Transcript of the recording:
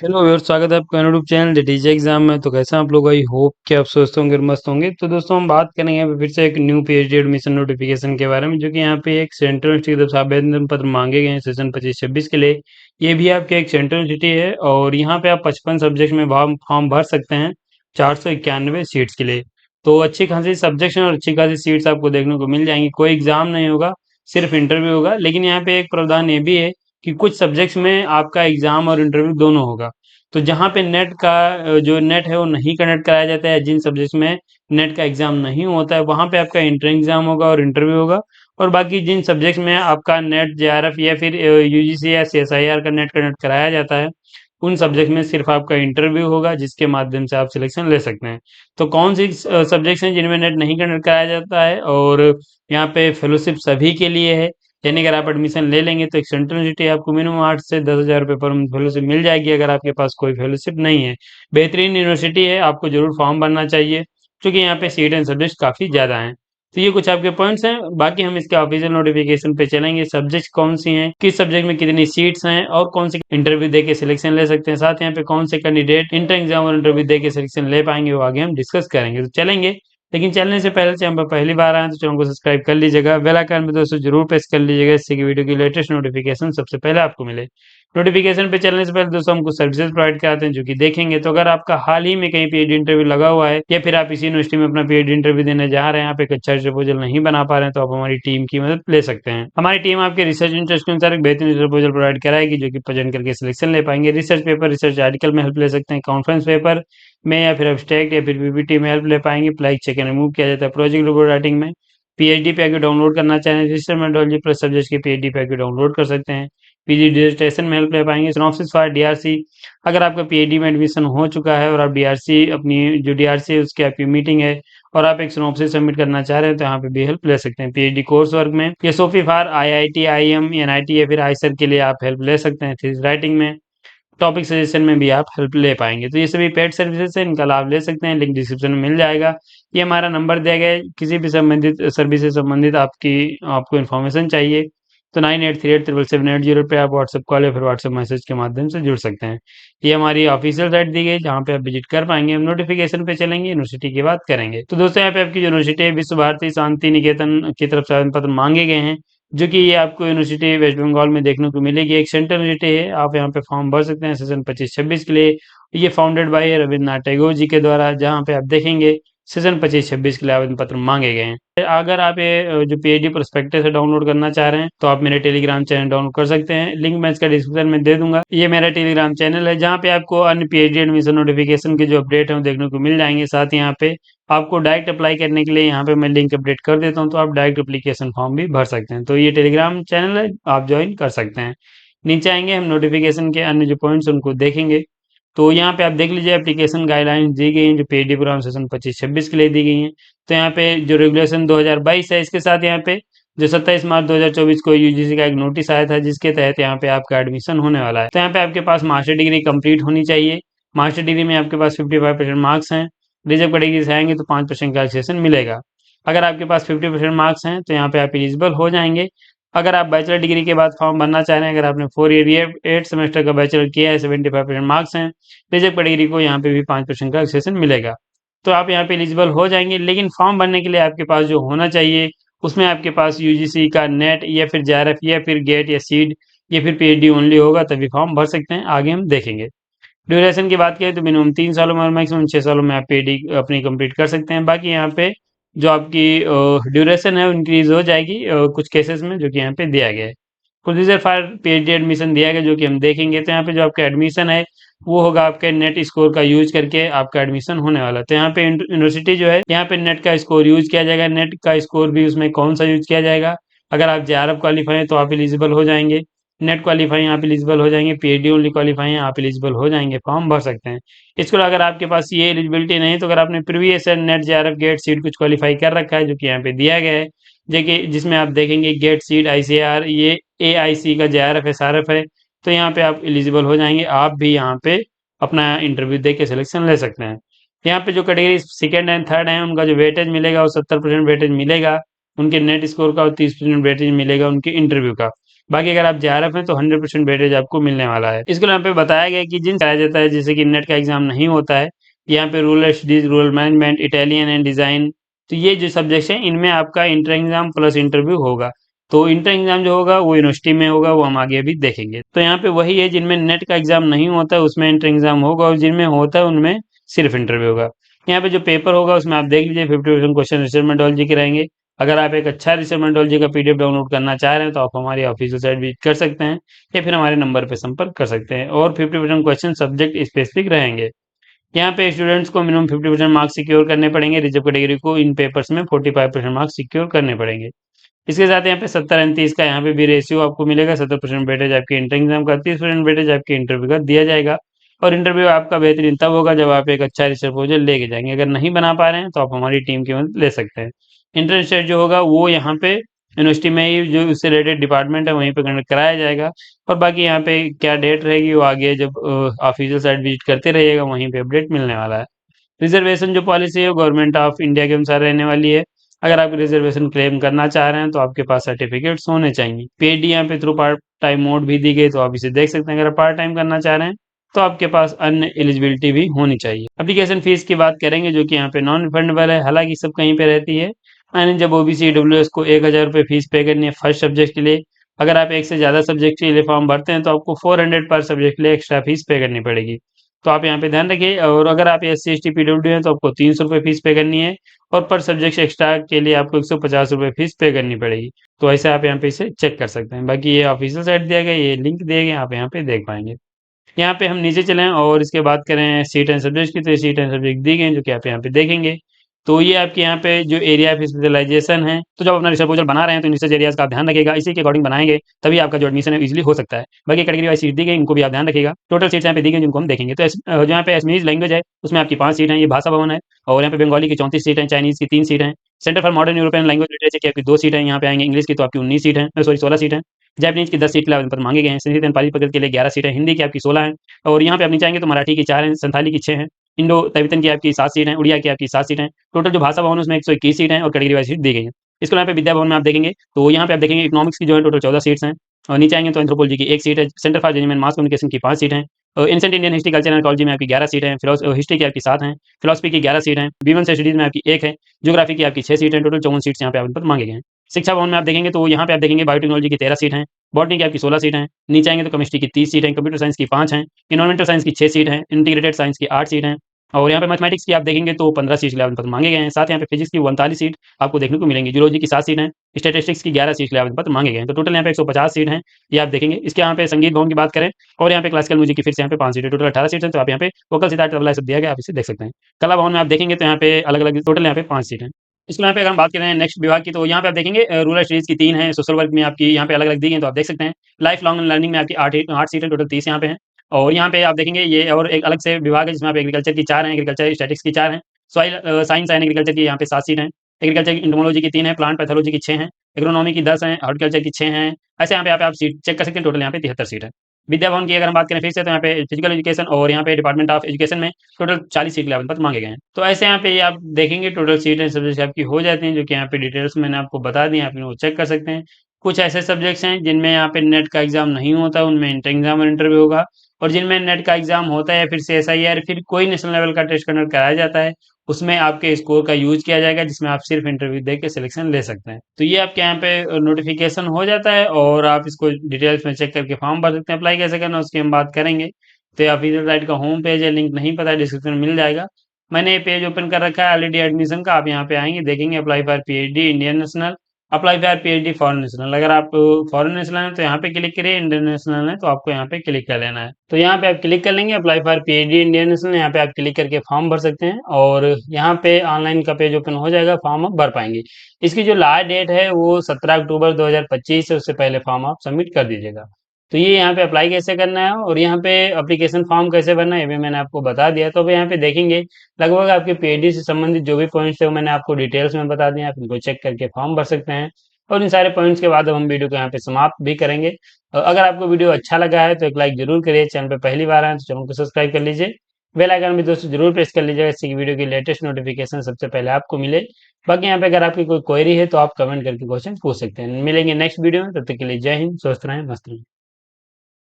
Hello viewers, स्वागत है आपका YouTube channel the TJ exam में। तो कैसे हैं आप लोग? आई होप कि आप स्वस्थ होंगे और मस्त होंगे। तो दोस्तों, हम बात करेंगे यहाँ पे फिर से एक न्यू पीएचडी एडमिशन नोटिफिकेशन के बारे में, जो कि यहाँ पे एक सेंट्रल यूनिवर्सिटी की तरफ से आवेदन पत्र मांगे गए हैं सेशन 25-26 के लिए। ये भी आपके एक सेंट्रल यूनिवर्सिटी है और यहाँ पे आप 55 सब्जेक्ट में फॉर्म भर सकते हैं 491 सीट्स के लिए। तो अच्छी खासी सब्जेक्ट और अच्छी खासी सीट्स आपको देखने को मिल जाएंगी। कोई एग्जाम नहीं होगा, सिर्फ इंटरव्यू होगा। लेकिन यहाँ पे एक प्रावधान ये भी है कि कुछ सब्जेक्ट्स में आपका एग्जाम और इंटरव्यू दोनों होगा। तो जहाँ पे नेट का जो नेट है वो नहीं कनेक्ट कराया जाता है, जिन सब्जेक्ट्स में नेट का एग्जाम नहीं होता है वहाँ पे आपका इंट्रेंस एग्जाम होगा और इंटरव्यू होगा। और बाकी जिन सब्जेक्ट्स में आपका नेट जेआरएफ या फिर यूजीसी या सीएसआईआर का नेट कनेक्ट कराया जाता है, उन सब्जेक्ट में सिर्फ आपका इंटरव्यू होगा, जिसके माध्यम से आप सिलेक्शन ले सकते हैं। तो कौन सी सब्जेक्ट्स हैं जिनमें नेट नहीं कनेक्ट कराया जाता है? और यहाँ पे फेलोशिप सभी के लिए है, यानी अगर आप एडमिशन ले लेंगे तो एक सेंट्रल यूनिवर्सिटी आपको मिनिमम 8 से 10 हज़ार रुपये पर मंथ फेलोशिप मिल जाएगी। अगर आपके पास कोई फेलोशिप नहीं है, बेहतरीन यूनिवर्सिटी है, आपको जरूर फॉर्म भरना चाहिए, क्योंकि यहाँ पे सीट एंड सब्जेक्ट काफ़ी ज़्यादा हैं। तो ये कुछ आपके पॉइंट्स हैं। बाकी हम इसके ऑफिशियल नोटिफिकेशन पे चलेंगे, सब्जेक्ट कौन सी हैं, किस सब्जेक्ट में कितनी सीट्स हैं और कौन से इंटरव्यू दे के सिलेक्शन ले सकते हैं, साथ यहाँ पे कौन से कैंडिडेट इंटर एग्जाम और इंटरव्यू दे के सिलेक्शन ले पाएंगे, वो आगे हम डिस्कस करेंगे। तो चलेंगे। लेकिन चलने से पहले, हम पहली बार आए हैं तो चैनल को सब्सक्राइब कर लीजिएगा, बेल आइकन में दोस्तों जरूर प्रेस कर लीजिएगा, इससे कि वीडियो की लेटेस्ट नोटिफिकेशन सबसे पहले आपको मिले। नोटिफिकेशन पे चलने से पहले दोस्तों हम कुछ सर्विसेज प्रोवाइड कराते हैं जो कि देखेंगे। तो अगर आपका हाल ही में कहीं पीएचडी इंटरव्यू लगा हुआ है या फिर आप इसी यूनिवर्सिटी में अपना पीएचडी इंटरव्यू देने जा रहे हैं, आप एक अच्छा प्रपोजल नहीं बना पा रहे हैं, तो आप हमारी टीम की मदद ले सकते हैं। हमारी टीम आपके रिसर्च इंटरेस्ट के अनुसार एक बेहतरीन प्रपोजल प्रोवाइड कराएगी, जो कि प्रेजेंट करके सिलेक्शन ले पाएंगे। रिसर्च पेपर, रिसर्च आर्टिकल में हेल्प ले सकते हैं, कॉन्फ्रेंस पेपर में या फिर एब्स्ट्रैक्ट या फिर पीपीटी में हेल्प ले पाएंगे। अप्लाई चेक एंड रिमूव किया जाता है प्रोजेक्ट रिपोर्ट राइटिंग में। पीएचडी पे आके डाउनलोड करना चाहें, रजिस्टर मेथोडोलॉजी प्लस सब्जेक्ट के पीएचडी पे आके डाउनलोड कर सकते हैं। पीजी डिसर्टेशन में हेल्प ले पाएंगे। सिनॉप्सिस फॉर डीआरसी, अगर आपका पीएचडी में एडमिशन हो चुका है और आप डीआरसी अपनी जो डीआरसी है उसकी आपकी मीटिंग है और आप एक सिनॉप्सिस सबमिट करना चाह रहे हैं, तो यहाँ पे भी हेल्प ले सकते हैं। पीएचडी कोर्स वर्क में या सोफी फॉर आईआईटी, आईएम, एनआईटी या फिर आईसर के लिए आप हेल्प ले सकते हैं। थीसिस राइटिंग में, टॉपिक सजेशन में भी आप हेल्प ले पाएंगे। तो ये सभी पेड सर्विसेज है, इनका लाभ ले सकते हैं, लिंक डिस्क्रिप्शन में मिल जाएगा। ये हमारा नंबर दिया गया है, किसी भी संबंधित सर्विस से संबंधित आपको इन्फॉर्मेशन चाहिए तो 98387778 पे आप व्हाट्सएप कॉल या फिर व्हाट्सएप मैसेज के माध्यम से जुड़ सकते हैं। ये हमारी ऑफिशियल साइट दी गई जहाँ पे आप विजिट कर पाएंगे। हम नोटिफिकेशन पे चलेंगे, यूनिवर्सिटी की बात करेंगे। तो दोस्तों, यहाँ पे आपकी यूनिवर्सिटी है विश्व भारती शांति निकेतन की तरफ से आवेदन पत्र मांगे गए हैं, जो कि ये आपको यूनिवर्सिटी वेस्ट बंगाल में देखने को मिलेगी। एक सेंट्रल यूनिवर्सिटी है, आप यहाँ पे फॉर्म भर सकते हैं सेशन 25-26 के लिए। ये फाउंडेड बाय रविन्द्रनाथ टैगोर जी के द्वारा, जहाँ पे आप देखेंगे सेशन 25-26 के लिए आवेदन पत्र मांगे गए हैं। अगर आप ये जो पीएचडी प्रोस्पेक्टस है डाउनलोड करना चाह रहे हैं, तो आप मेरे टेलीग्राम चैनल डाउनलोड कर सकते हैं, लिंक मैं इसका डिस्क्रिप्शन में दे दूंगा। ये मेरा टेलीग्राम चैनल है, जहाँ पे आपको अन्य पीएचडी एडमिशन नोटिफिकेशन के जो अपडेट है वो देखने को मिल जाएंगे। साथ ही यहाँ पे आपको डायरेक्ट अप्लाई करने के लिए यहाँ पे मैं लिंक अपडेट कर देता हूँ, तो आप डायरेक्ट एप्लीकेशन फॉर्म भी भर सकते हैं। तो ये टेलीग्राम चैनल है, आप ज्वाइन कर सकते हैं। नीचे आएंगे, हम नोटिफिकेशन के अन्य जो पॉइंट्स उनको देखेंगे। तो यहाँ पे आप देख लीजिए, एप्लीकेशन गाइडलाइंस दी गई हैं जो पीएचडी प्रोग्राम सेशन 25-26 के लिए दी गई हैं। तो यहाँ पे जो रेगुलेशन 2022 है, इसके साथ यहाँ पे जो 27 मार्च 2024 को यूजीसी का एक नोटिस आया था, जिसके तहत यहाँ पे आपका एडमिशन होने वाला है। तो यहाँ पे आपके पास मास्टर डिग्री कंप्लीट होनी चाहिए। मास्टर डिग्री में आपके पास 55% मार्क्स हैं। रिजर्व कैटेगरी से आएंगे तो 5% का रिलैक्सेशन मिलेगा। अगर आपके पास 50% मार्क्स हैं तो यहाँ पे आप एलिजिबल हो जाएंगे। अगर आप बैचलर डिग्री के बाद फॉर्म भरना चाह रहे हैं, अगर आपने 4 ईयर 8 सेमेस्टर का बैचलर किया है, 75% मार्क्स हैं, रिजर्व कैटेगरी को यहाँ पे भी 5% का रिलैक्सेशन मिलेगा। तो आप यहाँ पे एलिजिबल हो जाएंगे। लेकिन फॉर्म भरने के लिए आपके पास जो होना चाहिए, उसमें आपके पास यूजीसी का नेट या फिर जेआरएफ या फिर गेट या सीड या फिर पीएचडी ओनली होगा, तभी फॉर्म भर सकते हैं। आगे हम देखेंगे। ड्यूरेशन की बात करें तो मिनिमम 3 सालों में और मैक्सिमम 6 सालों में आप पीएचडी अपनी कंप्लीट कर सकते हैं। बाकी यहाँ पे जो आपकी ड्यूरेशन है इंक्रीज हो जाएगी कुछ केसेस में, जो कि यहाँ पे दिया गया है। प्रोसीजर फॉर पीएचडी एडमिशन दिया गया, जो कि हम देखेंगे। तो यहाँ पे जो आपका एडमिशन है वो होगा आपके नेट स्कोर का यूज करके आपका एडमिशन होने वाला है। तो यहाँ पे यूनिवर्सिटी जो है, यहाँ पे नेट का स्कोर यूज किया जाएगा। नेट का स्कोर भी उसमें कौन सा यूज किया जाएगा? अगर आप जेआरएफ क्वालिफाई हैं तो आप एलिजिबल हो जाएंगे, नेट क्वालिफाई आप एलिजिबल हो जाएंगे, पीएचडी ओनली क्वालिफाई हैं आप एलिजिबल हो जाएंगे, फॉर्म भर सकते हैं। इसके अलावा अगर आपके पास ये एलिजिबिलिटी नहीं, तो अगर आपने previous net JRF gate seat कुछ क्वालिफाई कर रखा है, जो कि यहाँ पे दिया गया है, देखिए जिसमें आप देखेंगे गेट सीट आईसीआर, ये एआईसी का जेआरएफ एसआरएफ है, तो यहाँ पे आप एलिजिबल हो जाएंगे। आप भी यहाँ पे अपना इंटरव्यू दे के सिलेक्शन ले सकते हैं। यहाँ पे जो कैटेगरी सेकेंड एंड थर्ड है, उनका जो वेटेज मिलेगा वो 70% वेटेज मिलेगा उनके नेट स्कोर का, और 30% वेटेज मिलेगा उनके इंटरव्यू का। बाकी अगर आप जेआरएफ हैं तो 100% वेटेज आपको मिलने वाला है। इसके यहाँ पे बताया गया है कि जिन कराया जाता है, जैसे कि नेट का एग्जाम नहीं होता है, यहाँ पे rural studies, rural management, Italian and design, तो ये जो सब्जेक्ट्स हैं इनमें आपका इंटर एग्जाम प्लस इंटरव्यू होगा। तो इंटर एग्जाम जो होगा वो यूनिवर्सिटी में होगा, वो हम आगे भी देखेंगे। तो यहाँ पे वही है, जिनमें नेट का एग्जाम नहीं होता है उसमें इंटर एग्जाम होगा, और जिनमें होता है उनमें सिर्फ इंटरव्यू होगा। यहाँ पे जो पेपर होगा उसमें आप देख लीजिए 50% क्वेश्चन रिसर्च मेथोडोलॉजी के रहेंगे। अगर आप एक अच्छा रिसर्च मेथोडोलॉजी का पीडीएफ डाउनलोड करना चाह रहे हैं तो आप हमारी ऑफिशियल साइट विजिट कर सकते हैं, या फिर हमारे नंबर पर संपर्क कर सकते हैं। और 50% क्वेश्चन सब्जेक्ट स्पेसिफिक रहेंगे। यहाँ पे स्टूडेंट्स को मिनिमम 50% मार्क्स सिक्योर करने पड़ेंगे, रिजर्व कैटेगरी को इन पेपर्स में 45% मार्क्स सिक्योर करने पड़ेंगे। इसके साथ यहाँ पे 70-30 का यहाँ पे भी रेशियो आपको मिलेगा। 70% वेटेज आपके इंटर एग्जाम का, 30% वेटेज आपके इंटरव्यू का दिया जाएगा। और इंटरव्यू आपका बेहतरीन तब होगा जब आप एक अच्छा रिसर्च प्रपोजल लेके जाएंगे। अगर नहीं बना पा रहे हैं तो आप हमारी टीम की मदद ले सकते हैं। इंटर्नशिप जो होगा वो यहाँ पे यूनिवर्सिटी में ही जो उससे रिलेटेड डिपार्टमेंट है वहीं पे कंडक्ट कराया जाएगा। और बाकी यहाँ पे क्या डेट रहेगी वो आगे जब ऑफिशियल साइट विजिट करते रहिएगा वहीं पे अपडेट मिलने वाला है। रिजर्वेशन जो पॉलिसी है गवर्नमेंट ऑफ इंडिया के अनुसार रहने वाली है। अगर आप रिजर्वेशन क्लेम करना चाह रहे हैं तो आपके पास सर्टिफिकेट्स होने चाहिए। पीएचडी यहाँ पे थ्रू पार्ट टाइम मोड भी दी गई, तो आप इसे देख सकते हैं। अगर आप पार्ट टाइम करना चाह रहे हैं तो आपके पास अन्य एलिजिबिलिटी भी होनी चाहिए। एप्लीकेशन फीस की बात करेंगे जो कि यहाँ पे नॉन रिफंडेबल है, हालांकि सब कहीं पे रहती है। यानी जब ओबीसी डब्ल्यूएस को 1,000 रुपये फीस पे करनी है फर्स्ट सब्जेक्ट के लिए। अगर आप एक से ज़्यादा सब्जेक्ट के लिए फॉर्म भरते हैं तो आपको 400 पर सब्जेक्ट के लिए एक्स्ट्रा फीस पे करनी पड़ेगी। तो आप यहाँ पे ध्यान रखिए। और अगर आप SC ST PWD हैं तो आपको 300 रुपये फीस पे करनी है, और पर सब्जेक्ट एक्स्ट्रा के लिए आपको 150 रुपये फीस पे करनी पड़ेगी। तो ऐसे आप यहाँ पे इसे चेक कर सकते हैं। बाकी ये ऑफिशियल साइट दिया गया, ये लिंक दिए गए, आप यहाँ पे देख पाएंगे। यहाँ पे हम नीचे चलें और इसके बात करें सीट एंड सब्जेक्ट की, तो सीट एंड सब्जेक्ट दी गए हैं जो कि आप यहाँ पे देखेंगे। तो ये आपके यहाँ पे जो एरिया ऑफ स्पेशलाइजेशन है, तो जब अपना रिसर्च प्रपोजल बना रहे हैं तो इन रिसर्च एरियाज का आप ध्यान रखिएगा, इसी के अकॉर्डिंग बनाएंगे तभी आपका जो एडमिशन है इजीली हो सकता है। बाकी कैटेगरी वाइज सीट दी गई, इनको भी आप ध्यान रखिएगा। टोटल सीट्स यहाँ पे दी गई जिनको हम देखेंगे। तो जो यहाँ पे असमीज लैंग्वेज है उसमें आपकी 5 सीट हैं, ये भाषा भवन है। और यहाँ पे बंगाली की 34 सीट हैं, चाइनीज की 3 सीट हैं। Centre for modern European language literature की आपकी 2 सीट हैं, यहाँ पे आएंगे। इंग्लिश की तो आपकी 19 सीट है, सॉरी 16 सीट है। जैपनीज की 10 सीट के लिए आवेदन पत्र मांगे गए हैं। संस्कृत एंड पाली पकड़ के लिए 11 सीट है। हिंदी की आपकी 16 है। और यहाँ पे आप नीचे आएंगे तो मराठी की 4 हैं, संथाली की 6 हैं। इंडो तिब्बतन की आपकी 7 सीट हैं, उड़िया की आपकी 7 सीट हैं। टोटल जो भाषा भवन है उसमें 121 सीट हैं और कैटेगरी वाइज सीट दी गई है। इसको यहाँ पे विद्या भवन में आप देखेंगे तो यहाँ पे आप देखेंगे इकोनॉमिक्स की जो है टोटल 14 सीट्स हैं। और नीचे आएंगे तो एंथ्रोपोलॉजी की 1 सीट है। Centre for genuine mass communication की 5 सीट हैं। और ancient Indian history culture and archaeology में आपकी 11 सीट हैं। हिस्ट्री की आपकी 7 हैं। फिलोसफी की 11 सीट हैं। बीवन स्टडीज में आपकी 1 है। ज्योग्राफी की आपकी 6 सीट हैं। टोटल 54 सीट्स यहाँ पे आवेदन पत्र मांगे गए हैं। शिक्षा भवन में आप देखेंगे तो यहाँ पे आप देखेंगे बायोटेक्नोलॉजी की 13 सीट हैं। बॉटनी की आपकी 16 सीट हैं। नीचे आएंगे तो केमिस्ट्री की 30 सीट हैं। कंप्यूटर साइंस की 5 हैं। इन्वायरमेंटल साइंस की 6 सीट हैं। इंटीग्रेटेड साइंस की 8 सीट हैं। और यहाँ पे मैथमेटिक्स की आप देखेंगे तो 15 सीट के लिए आवेदन पत्र मांगे गए हैं। साथ यहाँ पे फिजिक्स की 39 सीट आपको देखने को मिलेंगी। जूलॉजी की 7 सीट हैं। स्टैटिस्टिक्स की 11 सीट के लिए आवेदन पत्र मांगे गए हैं। तो टोटल यहाँ पे 150 सीट हैं, ये आप देखेंगे। इसके यहाँ पे संगीत भवन की बात करें और यहाँ पे क्लासिकल म्यूजिक की फिर से यहाँ पे 5 सीट है। टोटल 18 सीट है। तो आप यहाँ पे वोकल सितार तबला सब दिया गया, आप इसे देख सकते हैं। कला भवन में आप देखेंगे तो यहाँ पे अलग अलग टोटल यहाँ पे 5 सीट है। इसके यहाँ पे अगर हम बात करें नेक्स्ट विभाग की, तो यहाँ पे आप देखेंगे रूरल स्टडीज की 3 है। सोशल वर्क में आपकी यहाँ पे अलग अलग दी गई हैं, तो आप देख सकते हैं। लाइफ लॉन्ग लर्निंग में आपकी 8 सीट है, टोटल 30 यहाँ पे हैं। और यहाँ पे आप देखेंगे ये और एक अलग से विभाग है जिसमें आप एग्रीकल्चर की 4 हैं, एग्रीकल्चर स्टैटिक्स की 4 हैं। सॉइल साइंस एंड एग्रीकल्चर की यहाँ पे 7 सीट हैं। एग्रीकल्चर की इंटोमोलॉजी की 3 है। प्लांट पैथोलॉजी की 6 हैं। एग्रोनॉमी की 10 हैं। हॉर्टिकल्चर की 6 हैं। ऐसे यहाँ पे आप सीट चेक कर सकते हैं। टोटल यहाँ पे 73 सीट है। विद्या भवन की अगर हम बात करें फिर से, तो यहाँ पे फिजिकल एजुकेशन और यहाँ पे डिपार्टमेंट ऑफ एजुकेशन में टोटल 40 सीट के लिए आवेदन पत्र मांगे गए हैं। तो ऐसे यहाँ पे ये आप देखेंगे टोटल सीट एंड सब्जेक्ट आपकी हो जाती हैं, जो कि यहाँ पे डिटेल्स मैंने आपको बता दी, आप इनको चेक कर सकते हैं। कुछ ऐसे सब्जेक्ट्स हैं जिनमें यहाँ पे नेट का एग्जाम नहीं होता, उनमें इंटर एग्जाम और इंटरव्यू होगा। और जिनमें नेट का एग्जाम होता है, फिर से SIR, फिर कोई नेशनल लेवल का टेस्ट कंडक्ट कराया जाता है, उसमें आपके स्कोर का यूज किया जाएगा, जिसमें आप सिर्फ इंटरव्यू दे के सिलेक्शन ले सकते हैं। तो ये आपके यहाँ पे नोटिफिकेशन हो जाता है और आप इसको डिटेल्स में चेक करके फॉर्म भर सकते हैं। अप्लाई कैसे करना उसकी हम बात करेंगे। तो ये ऑफिशियल साइट का होम पेज है, लिंक नहीं पता है डिस्क्रिप्शन में मिल जाएगा। मैंने ये पेज ओपन कर रखा है ऑलरेडी एडमिशन का। आप यहाँ पे आएंगे, देखेंगे apply for PhD Indian national, apply for PhD foreign national. अगर आप फॉरेन नेशनल है तो यहाँ पे क्लिक करिए, इंडियन नेशनल है तो आपको यहाँ पे क्लिक कर लेना है। तो यहाँ पे आप क्लिक कर लेंगे apply for PhD Indian national, यहाँ पे आप क्लिक करके फॉर्म भर सकते हैं और यहाँ पे ऑनलाइन का पेज ओपन हो जाएगा, फॉर्म आप भर पाएंगे। इसकी जो लास्ट डेट है वो 17 अक्टूबर 2025 है, उससे पहले फॉर्म आप सबमिट कर दीजिएगा। तो ये यहाँ पे अप्लाई कैसे करना है और यहाँ पे एप्लीकेशन फॉर्म कैसे भरना है ये भी मैंने आपको बता दिया। तो अब यहाँ पे देखेंगे लगभग आपके PhD से संबंधित जो भी पॉइंट्स थे वो मैंने आपको डिटेल्स में बता दिए, आप इनको चेक करके फॉर्म भर सकते हैं। और इन सारे पॉइंट्स के बाद अब हम वीडियो को यहाँ पे समाप्त भी करेंगे। अगर आपको वीडियो अच्छा लगा है तो एक लाइक जरूर करिए। चैनल पे पहली बार आए तो चैनल को सब्सक्राइब कर लीजिए। बेल आइकन भी दोस्तों जरूर प्रेस कर लीजिएगा, इससे वीडियो की लेटेस्ट नोटिफिकेशन सबसे पहले आपको मिले। बाकी यहाँ पे अगर आपकी कोई क्वेरी है तो आप कमेंट करके क्वेश्चन पूछ सकते हैं। मिलेंगे नेक्स्ट वीडियो में, तब तक के लिए जय हिंद, स्वस्थ रहें, मस्त रहें।